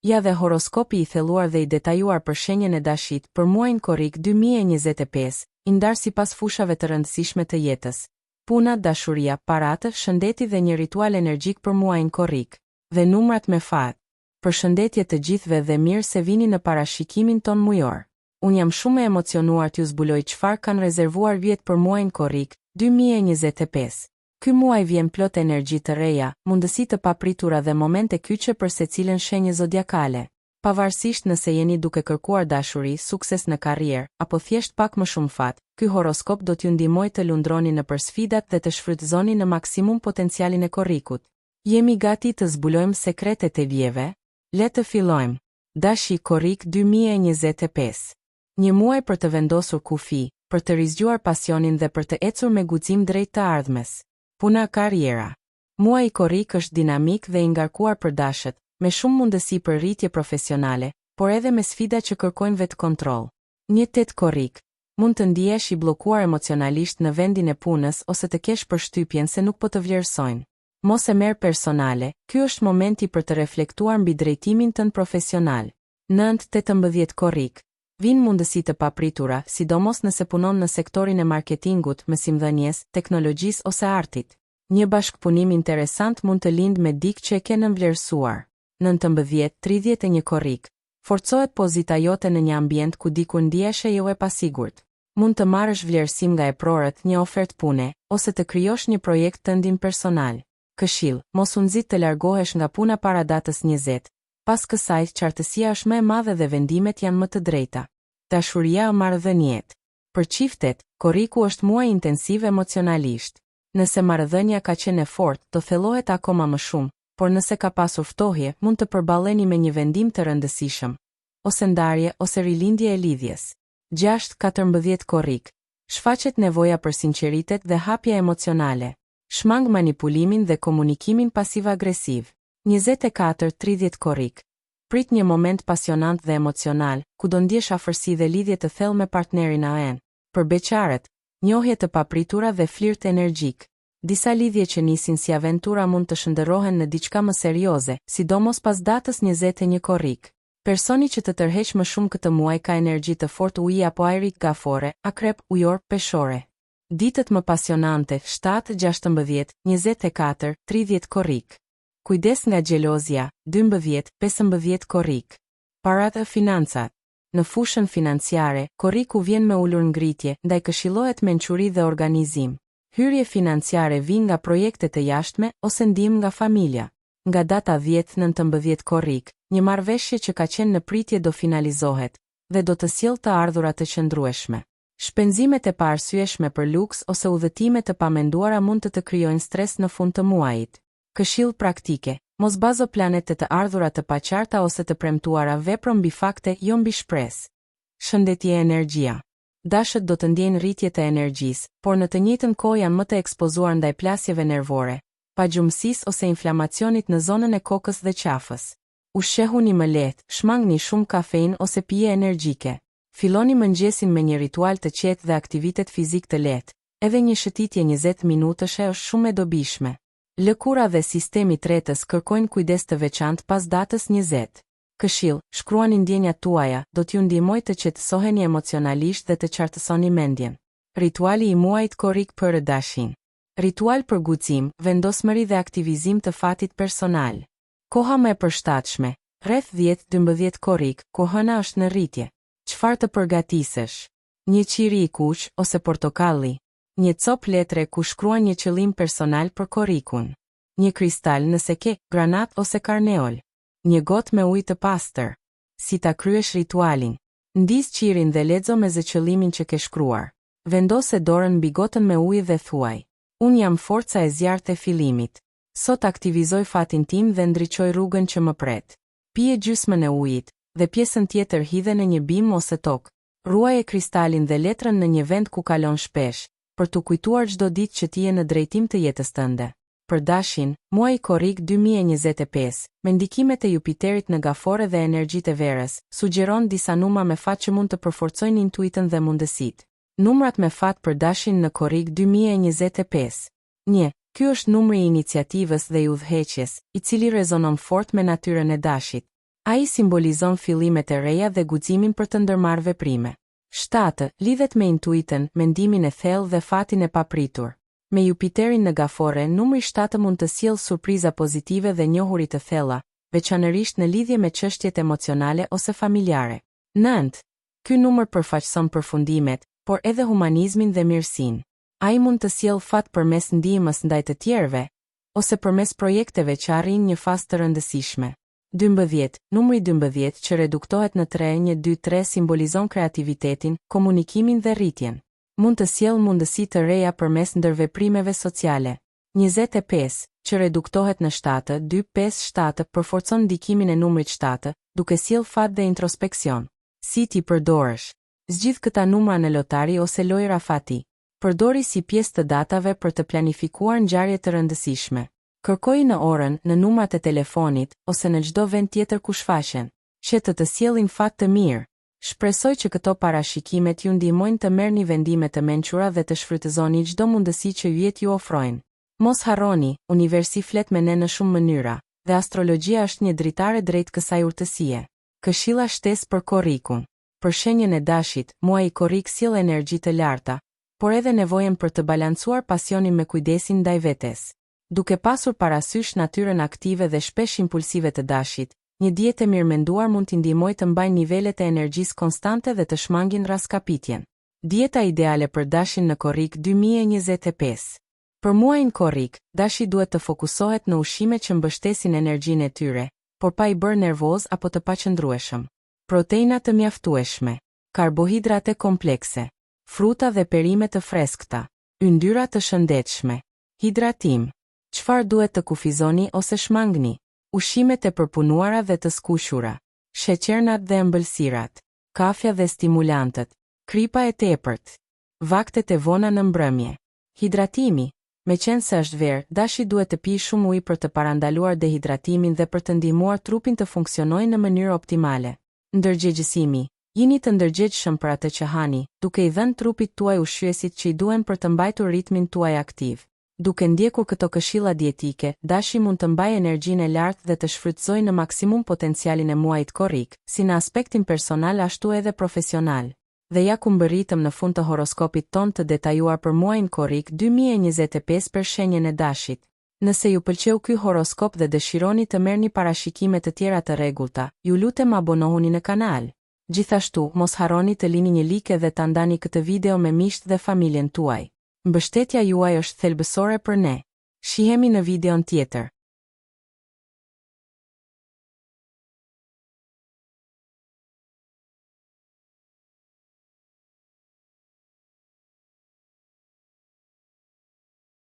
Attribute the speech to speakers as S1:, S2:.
S1: Ja dhe horoskopi i thelluar dhe i detajuar për shenjën e dashit për muajin korrik 2025, i ndarë sipas fushave të rëndësishme të jetës. Puna, dashuria, paratë, shëndeti dhe një ritual energjik për muajin korrik. Dhe numrat me fat. Përshëndetje të gjithëve dhe mirë se vini në parashikimin ton mujor. Unë jam shumë e emocionuar t'ju zbuloj çfarë kanë rezervuar vjet për muajin korrik 2025. Ky muaj vjen plot energji të reja, mundësi të papritura dhe momente kyçe për secilën shenjë zodiakale. Pavarësisht nëse jeni duke kërkuar dashuri, sukses në karrierë, apo thjesht pak më shumë fat, ky horoskop do t'ju ndihmojë të lundroni nëpër sfidat dhe të shfrytëzoni në maksimum potencialin e korrikut. Jemi gati të zbulojmë sekretet e vjeve? Le të fillojmë. Dashi korrik 2025. Një muaj për të vendosur kufi, për të rizgjuar pasionin dhe për të ecur me guxim drejt të ardhmes. Puna, karriera. Muaji korrik është dinamik dhe i ngarkuar për dashët, me shumë mundësi për rritje profesionale, por edhe me sfida që kërkojnë vetë kontroll. Një tet korrik. Mund të ndihesh i bllokuar emocionalisht në vendin e punës ose të kesh përshtypjen se nuk po të vlerësojnë. Mos e merr personale, ky është momenti për të reflektuar mbi drejtimin tënd profesional. 9-18 korrik. Vin mundësi të papritura, sidomos nëse punon në sektorin e marketingut, mësimdhënies, teknologjisë ose artit. Një bashkëpunim interesant mund të lindë me dikë që e ke nënvlerësuar. 19-31 korrik. Forcohet pozita jote në një ambient ku dikur ndihesh jo e pasigurt. Mund të marrësh vlerësim nga eprorët, një ofertë pune, ose të krijosh një projekt tëndim personal. Këshill, mos u nxit të largohesh nga puna para datës 20. Pas kësaj, qartësia është më e madhe dhe vendimet janë më të drejta. Dashuria o marrëdhëniet. Për çiftet, korriku është muaj intensiv emocionalisht. Nëse marrëdhënia ka qenë e fortë, do thellohet akoma më shumë, por nëse ka pasur ftohje, mund të përballeni me një vendim të rëndësishëm, ose ndarje ose rilindje e lidhjes. 6-14 korrik. Shfaqet nevoja për sinqeritet dhe hapja emocionale. Shmang manipulimin dhe komunikimin pasiv-agresiv. 24-30 korrik. Prit një moment pasionant dhe emocional, ku do ndjesh afërsi dhe lidhje të thellë me partnerin aën. Për beqarët, njohje të papritura dhe flirt energjik. Disa lidhje që nisin si aventura mund të shndërrohen në diçka më serioze, sidomos pas datës 21 korrik. Personi që të tërheq më shumë këtë muaj ka energji të fortë uji apo ajri gafore, akrep, ujor, peshore. Ditët më pasionante 7-16-24-30 korrik. Kujdes nga xhelozia 12-15 korrik. Parat e financat. Në fushën financiare, korriku vjen me ulur ngritje, ndaj këshillohet mençuri dhe organizim. Hyrje financiare vijnë nga projekte të jashtme ose ndihmë nga familja. Nga data 10-19 korrik, një marrëveshje që ka qenë në pritje do finalizohet dhe do të sjellë të ardhurat të qëndrueshme. Shpenzimet e paarsyeshme për luks ose udhëtime të pamenduara mund të krijojnë stres në fund të muajit. Këshill praktike, mos bazo planet të ardhura të paqarta ose të premtuara, vepro mbi fakte, jo mbi shpresë. Shëndetje e energjia. Dashët do të ndjejnë rritje të energjisë, por në të njëjtën kohë janë më të ekspozuar ndaj plasjeve nervore, pagjumësisë ose inflamacionit në zonën e kokës dhe qafës. Ushqehuni më lehtë, shmangni shumë kafein ose pije energjike. Filloni mëngjesin me një ritual të qetë dhe aktivitet fizik të lehtë. Edhe një shëtitje 20 minutëshe është shumë e dobishme. Lëkura dhe sistemi tretës kërkojnë kujdes të veçantë pas datës 20. Këshill, shkruani ndjenjat tuaja, do t'ju ndihmojë të qetësoheni emocionalisht dhe të qartësoni mendjen. Rituali i muajit korrik për dashin. Ritual për guxim, vendosmëri dhe aktivizim të fatit personal. Koha më e përshtatshme, rreth 10-12 korrik, ku hëna është në rritje. Çfarë të përgatisësh? Një qiri i kuq ose portokalli. Një copë letre ku shkruan një qëllim personal për korrikun. Një kristal nëse ke, granat ose karneol. Një gotë me ujë të pastër. Si ta kryesh ritualin? Ndis qirin dhe lexo me zë qëllimin që ke shkruar. Vendose dorën mbi gotën me ujë dhe thuaj: Unë jam forca e zjarrtë e fillimit. Sot aktivizoj fatin tim dhe ndriçoj rrugën që më pret. Pije gjysmën e ujit dhe pjesën tjetër hidhe në një bim ose tokë. Ruaje kristalin dhe letrën në një vend ku kalon shpesh, për t'u kujtuar çdo ditë që ti je në drejtim të jetës tënde. Për dashin, muaji korrik 2025, me ndikimet e Jupiterit në gafore dhe energjitë e verës, sugjeron disa numra me fat që mund të përforcojnë intuitën dhe mundësitë. Numrat me fat për dashin në korrik 2025. 1. Ky është numri i iniciativës dhe i udhëheqjes, i cili rezonon fort me natyrën e dashit. Ai simbolizon fillimet e reja dhe guximin për të ndërmarrë veprime. 7. Lidhet me intuitën, mendimin e thellë dhe fatin e papritur. Me Jupiterin në gafore, numri 7 mund të sjellë surpriza pozitive dhe njohuri të thella, veçanërisht në lidhje me çështjet emocionale ose familjare. 9. Ky numër përfaqëson përfundimet, por edhe humanizmin dhe mirësinë. Ai mund të sjellë fat përmes ndihmës ndaj të tjerëve, ose përmes projekteve që arrin një fazë të rëndësishme. 12. Numri 12 që reduktohet në 3, 1, 2, 3 simbolizon kreativitetin, komunikimin dhe rritjen. Mund të sjellë mundësi të reja përmes ndërveprimeve sociale. 25, që reduktohet në 7, 2, 5, 7 përforcon ndikimin e numrit 7, duke sjellë fat dhe introspeksion. Si ti përdorësh? Zgjidh këta numra në lotari ose lojra fati. Përdori si pjesë të datave për të planifikuar ngjarje të rëndësishme. Kërkoi në orën, në numrat e telefonit, ose në çdo vend tjetër ku shfaqen, që të sjellin fat të mirë. Shpresoj që këto parashikimet ju ndihmojnë të merrni vendime të mençura dhe të shfrytëzoni çdo mundësi që yjet ju ofrojnë. Mos harroni, universi flet me ne në shumë mënyra, dhe astrologjia është një dritare drejt kësaj urtësie. Këshilla shtesë për korrikun. Për shenjën e dashit, muaji korrik sjell energji të larta, por edhe nevojën për të balancuar pasionin me kujdesin ndaj vetes. Duke pasur parasysh natyrën aktive dhe shpesh impulsive të dashit, një dietë e mirëmenduar mund t'i ndihmojë të mbajë nivelet e energjisë konstante dhe të shmangin raskapitjen. Dieta ideale për dashin në korrik 2025. Për muajin korrik, dashi duhet të fokusohet në ushqime që mbështesin energjinë e tyre, por pa i bërë nervoz apo të paqëndrueshëm. Proteina të mjaftueshme, karbohidrate komplekse, fruta dhe perime të freskëta, yndyra të shëndetshme, hidratim. Çfarë duhet të kufizoni ose shmangni? Ushqimet e përpunuara dhe të skuqura, sheqernat dhe ëmbëlsirat, kafja dhe stimulantët, kripa e tepërt, vaktet e vona në mbrëmje. Hidratimi. Meqense është verë, dashi duhet të pijë shumë ujë për të parandaluar dehidratimin dhe për të ndihmuar trupin të funksionojë në mënyrë optimale. Ndërgjegjësimi. Jini të ndërgjegjshëm për atë që hani, duke i dhënë trupit tuaj ushqyesit që i duhen për të mbajtur ritmin tuaj aktiv. Duke ndjekur këto këshilla dietike, dashi mund të mbajë energjinë e lartë dhe të shfrytëzojë në maksimum potencialin e muajit korrik, si në aspektin personal ashtu edhe profesional. Dhe ja ku mbërritëm në fund të horoskopit ton të detajuar për muajin korrik 2025 për shenjën e dashit. Nëse ju pëlqeu ky horoskop dhe dëshironi të merrni parashikime të tjera të rregullta, ju lutem abonohuni në kanal. Gjithashtu, mos harroni të lini një like dhe ta ndani këtë video me miqtë dhe familjen tuaj. Mbështetja juaj është thelbësore për ne. Shihemi në videon tjetër.